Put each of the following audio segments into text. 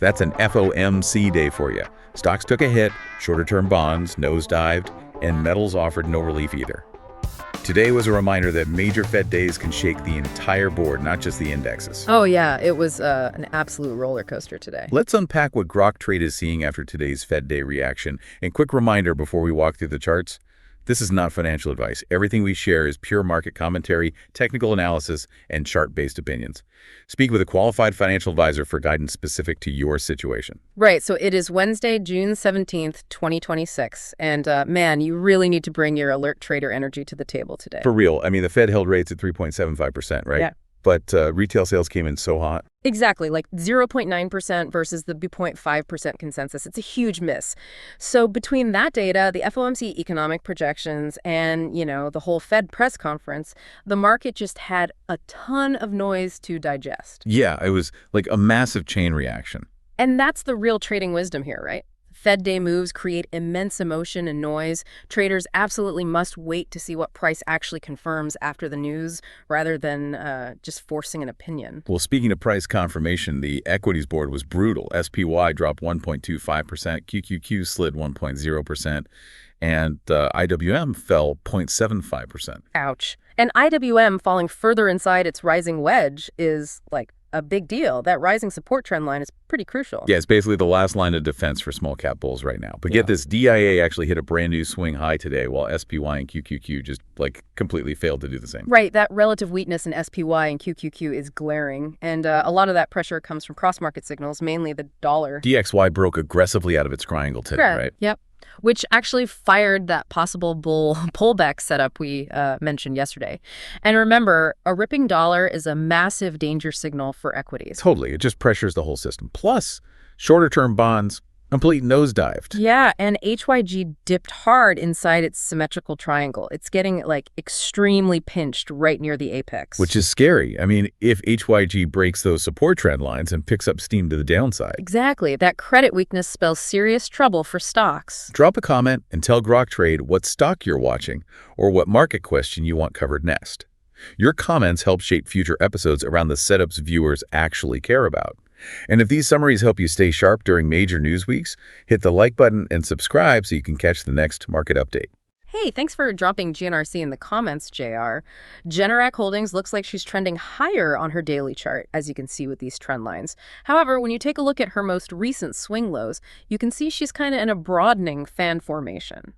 That's an FOMC day for you. Stocks took a hit, shorter-term bonds nosedived, and metals offered no relief either. Today was a reminder that major Fed days can shake the entire board, not just the indexes. Oh yeah, it was an absolute roller coaster today. Let's unpack what Grok Trade is seeing after today's Fed day reaction. And quick reminder before we walk through the charts, this is not financial advice. Everything we share is pure market commentary, technical analysis, and chart-based opinions. Speak with a qualified financial advisor for guidance specific to your situation. Right, so it is Wednesday, June 17th, 2026. And man, you really need to bring your alert trader energy to the table today. For real. I mean, the Fed held rates at 3.75%, right? Yeah. But retail sales came in so hot. Exactly, like 0.9% versus the 0.5% consensus. It's a huge miss. So between that data, the FOMC economic projections, and, the whole Fed press conference, the market just had a ton of noise to digest. Yeah, it was like a massive chain reaction. And that's the real trading wisdom here, right? Fed day moves create immense emotion and noise. Traders absolutely must wait to see what price actually confirms after the news rather than just forcing an opinion. Well, speaking of price confirmation, the equities board was brutal. SPY dropped 1.25%, QQQ slid 1.0%, and IWM fell 0.75%. Ouch. And IWM falling further inside its rising wedge is like a big deal. That rising support trend line is pretty crucial. Yeah, it's basically the last line of defense for small cap bulls right now. But get this, DIA actually hit a brand new swing high today, while SPY and QQQ just completely failed to do the same. Right, that relative weakness in SPY and QQQ is glaring, and a lot of that pressure comes from cross-market signals, mainly the dollar. DXY broke aggressively out of its triangle today, right? Yep. Which actually fired that possible bull pullback setup we mentioned yesterday. And remember, a ripping dollar is a massive danger signal for equities. Totally. It just pressures the whole system. Plus, shorter-term bonds complete nosedived. Yeah, and HYG dipped hard inside its symmetrical triangle. It's getting, extremely pinched right near the apex. Which is scary. I mean, if HYG breaks those support trend lines and picks up steam to the downside. Exactly. That credit weakness spells serious trouble for stocks. Drop a comment and tell Grok Trade what stock you're watching or what market question you want covered next. Your comments help shape future episodes around the setups viewers actually care about. And if these summaries help you stay sharp during major news weeks, hit the like button and subscribe so you can catch the next market update. Hey, thanks for dropping GNRC in the comments, JR. Generac Holdings looks like she's trending higher on her daily chart, as you can see with these trend lines. However, when you take a look at her most recent swing lows, you can see she's kind of in a broadening fan formation.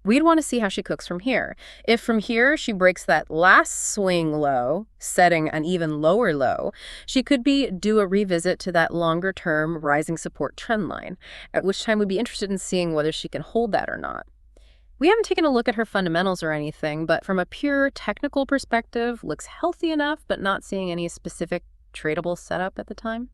We'd want to see how she cooks from here. If from here she breaks that last swing low, setting an even lower low, she could be due a revisit to that longer-term rising support trend line, at which time we'd be interested in seeing whether she can hold that or not. We haven't taken a look at her fundamentals or anything, but from a pure technical perspective, looks healthy enough, but not seeing any specific tradable setup at the time.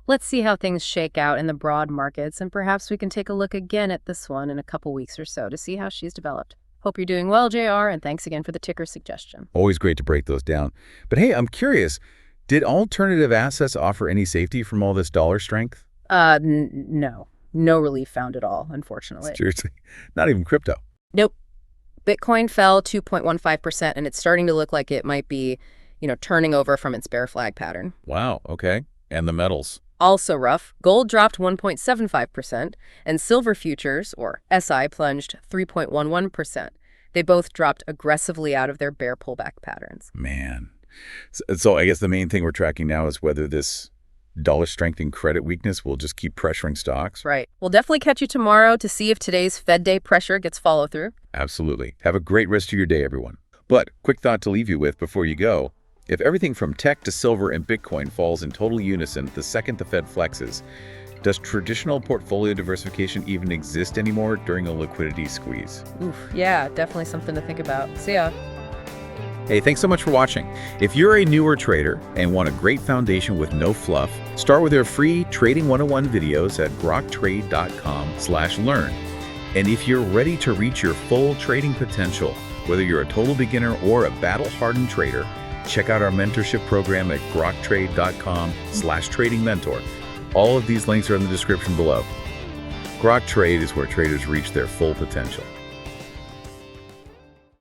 Let's see how things shake out in the broad markets, and perhaps we can take a look again at this one in a couple weeks or so to see how she's developed. Hope you're doing well, JR, and thanks again for the ticker suggestion. Always great to break those down. But hey, I'm curious, did alternative assets offer any safety from all this dollar strength? No. No relief found at all, unfortunately. Seriously? Not even crypto? Nope. Bitcoin fell 2.15%, and it's starting to look like it might be, turning over from its bear flag pattern. Wow, okay. And the metals? Also rough. Gold dropped 1.75%, and silver futures, or SI, plunged 3.11%. They both dropped aggressively out of their bear pullback patterns. Man. So I guess the main thing we're tracking now is whether this dollar strength and credit weakness will just keep pressuring stocks. Right. We'll definitely catch you tomorrow to see if today's Fed day pressure gets follow through. Absolutely. Have a great rest of your day, everyone. But quick thought to leave you with before you go. If everything from tech to silver and Bitcoin falls in total unison the second the Fed flexes, does traditional portfolio diversification even exist anymore during a liquidity squeeze? Oof, yeah, definitely something to think about. See ya. Hey, thanks so much for watching. If you're a newer trader and want a great foundation with no fluff, start with our free Trading 101 videos at groktrade.com/learn. And if you're ready to reach your full trading potential, whether you're a total beginner or a battle-hardened trader, check out our mentorship program at groktrade.com/trading mentor. All of these links are in the description below. Grok Trade is where traders reach their full potential.